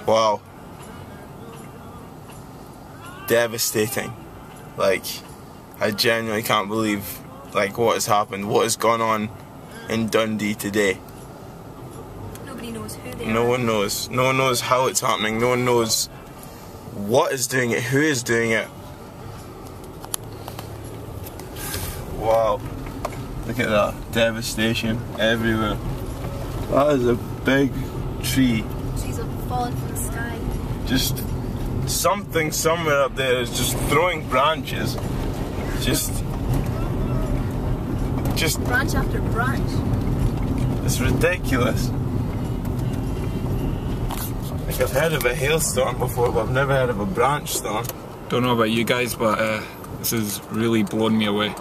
Wow. Devastating. Like, I genuinely can't believe like what has happened, what has gone on in Dundee today. Nobody knows who they are. No one knows. No one knows how it's happening. No one knows what is doing it, who is doing it. Wow. Look at that. Devastation everywhere. That is a big tree. Trees have fallen from the sky. Just something somewhere up there is just throwing branches. Just branch after branch. It's ridiculous. I think I've heard of a hailstorm before, but I've never heard of a branch storm. Don't know about you guys, but this has really blown me away.